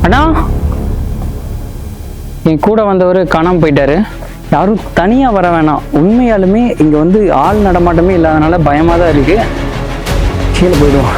அண்ணா, என் கூட வந்தவர் காணாமல் போயிட்டாரு. யாரும் தனியாக வர வேணாம். உண்மையாலுமே இங்கே வந்து ஆள் நடமாட்டமே இல்லாதனால பயமாக தான் இருக்கு. கீழே போயிடுவோம்.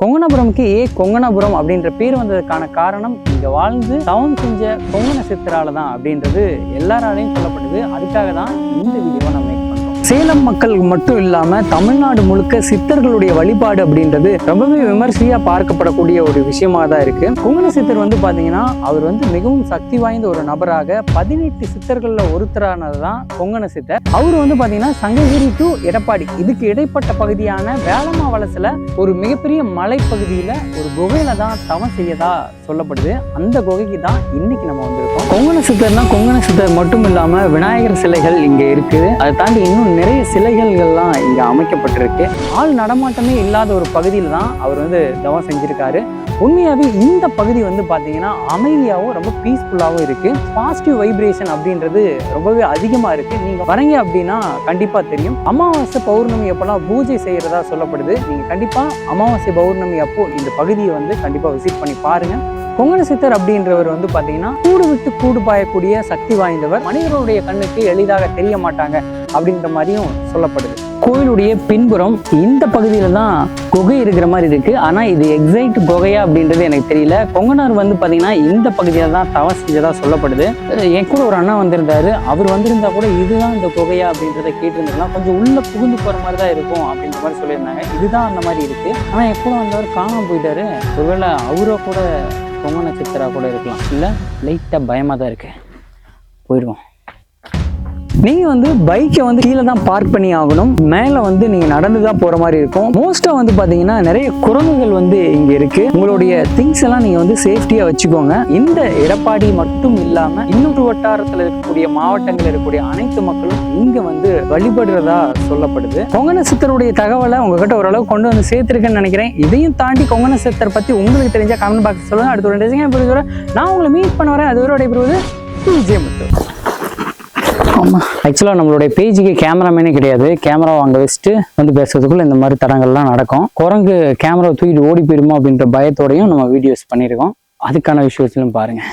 கொங்கணபுரம்க்கு கொங்கணபுரம் அப்படின்ற பேர் வந்ததுக்கான காரணம் இங்க வாழ்ந்து தவம் செஞ்ச கொங்கண சித்தரால தான் அப்படின்றது எல்லாராலையும் சொல்லப்படுது. அதுக்காக தான் இந்த வீடியோவை நம்ம மேக் பண்றோம். சேலம் மக்கள் மட்டும் இல்லாம தமிழ்நாடு முழுக்க சித்தர்களுடைய வழிபாடு அப்படின்றது ரொம்பவே விமர்சையா பார்க்கப்படக்கூடிய ஒரு விஷயமா தான் இருக்கு. கொங்கண சித்தர் வந்து பாத்தீங்கன்னா அவர் வந்து மிகவும் சக்தி வாய்ந்த ஒரு நபராக 18 சித்தர்கள்ல ஒருத்தரானதுதான் கொங்கண சித்தர். அவர் வந்து பாத்தீங்கன்னா சங்ககிரி டு எடப்பாடி இதுக்கு இடைப்பட்ட பகுதியான வேலம்மா வலசுல ஒரு மிகப்பெரிய மலைப்பகுதியில ஒரு குகையில தான் தவம் செய்யதா சொல்லப்படுது. அந்த குகைக்கு தான் இன்னைக்கு நம்ம வந்திருக்கோம். கொங்கண சித்தர்னா கொங்கண சித்தர் மட்டும் இல்லாம விநாயகர் சிலைகள் இங்க இருக்குது. அதை தாண்டி இன்னும் நிறைய சிலைகள்லாம் இங்க அமைக்கப்பட்டிருக்கு. ஆள் நடமாட்டமே இல்லாத ஒரு பகுதியில தான் அவர் வந்து தவம் செஞ்சிருக்காரு. உண்மையாவே இந்த பகுதி வந்து பாத்தீங்கன்னா அமைதியாகவும் ரொம்ப பீஸ்ஃபுல்லாகவும் இருக்கு. பாசிட்டிவ் வைப்ரேஷன் அப்படின்றது ரொம்பவே அதிகமா இருக்கு. நீங்க வரீங்க அப்படின்னா கண்டிப்பா தெரியும். அமாவாசை பௌர்ணமி அப்பெல்லாம் பூஜை செய்யறதா சொல்லப்படுது. நீங்க கண்டிப்பா அமாவாசை பௌர்ணமி அப்போ இந்த பகுதியை வந்து கண்டிப்பா விசிட் பண்ணி பாருங்க. கொங்கண சித்தர் அப்படின்றவர் வந்து பாத்தீங்கன்னா கூடு விட்டு கூடு பாயக்கூடிய சக்தி வாய்ந்தவர். மனிதர்களுடைய கண்ணுக்கு எளிதாக தெரிய மாட்டாங்க அப்படின்ற மாதிரியும் சொல்லப்படுது. கோயிலுடைய பின்புறம் இந்த பகுதியில தான் குகை இருக்கிற மாதிரி இருக்கு. ஆனா இது எக்ஸாக்ட் குகையா அப்படின்றது எனக்கு தெரியல. கொங்கணர் வந்து பாத்தீங்கன்னா இந்த பகுதியில தான் தவம் செஞ்சதா சொல்லப்படுது. என் கூட ஒரு அண்ணா வந்திருந்தாரு. அவர் வந்திருந்தா கூட இதுதான் இந்த குகையா அப்படின்றத கேட்டிருந்தாங்கன்னா கொஞ்சம் உள்ள புகுந்து போற மாதிரி தான் இருக்கும் அப்படின்ற மாதிரி சொல்லியிருந்தாங்க. இதுதான் அந்த மாதிரி இருக்கு. ஆனா என் கூட வந்தவர் காணாம போயிட்டாரு. ஒருவேளை அவரோ கூட கொங்கண சித்தரா கூட இருக்கலாம். இல்ல லைட்டா பயமா தான் இருக்கு. போயிடுவோம். நீங்க வந்து பைக்கை வந்து கீழே தான் பார்க் பண்ணி ஆகணும். மேல வந்து நீங்க நடந்து தான் போற மாதிரி இருக்கும். மோஸ்டா வந்து பாத்தீங்கன்னா நிறைய குரங்குகள் வந்து இங்க இருக்கு. உங்களுடைய திங்ஸ் எல்லாம் நீங்க வந்து சேஃப்டியா வச்சுக்கோங்க. இந்த எடப்பாடி மட்டும் இல்லாம இன்னொரு வட்டாரத்துல இருக்கக்கூடிய மாவட்டங்கள் இருக்கக்கூடிய அனைத்து மக்களும் இங்க வந்து வழிபடுறதா சொல்லப்படுது. கொங்கண சித்தருடைய தகவலை உங்ககிட்ட ஓரளவு கொண்டு வந்து சேர்த்திருக்கேன்னு நினைக்கிறேன். இதையும் தாண்டி கொங்கண சித்தர் பத்தி உங்களுக்கு தெரிஞ்ச கமெண்ட் பாக்ஸ் சொல்லுங்க. அடுத்த ஒரு டிசைன் நான் உங்களை மீட் பண்ண வரேன். அது ஒரு விடைபெறுவது விஜயமுத்து. ஆக்சுவலாக நம்மளுடைய பேஜுக்கு கேமராமேனே கிடையாது. கேமராவை அங்கே வச்சுட்டு வந்து பேசுறதுக்குள்ள இந்த மாதிரி தடங்கள்லாம் நடக்கும். குரங்கு கேமராவை தூக்கிட்டு ஓடி போயிருமோ அப்படின்ற பயத்தோடையும் நம்ம வீடியோஸ் பண்ணியிருக்கோம். அதுக்கான விஷயத்திலும் பாருங்க.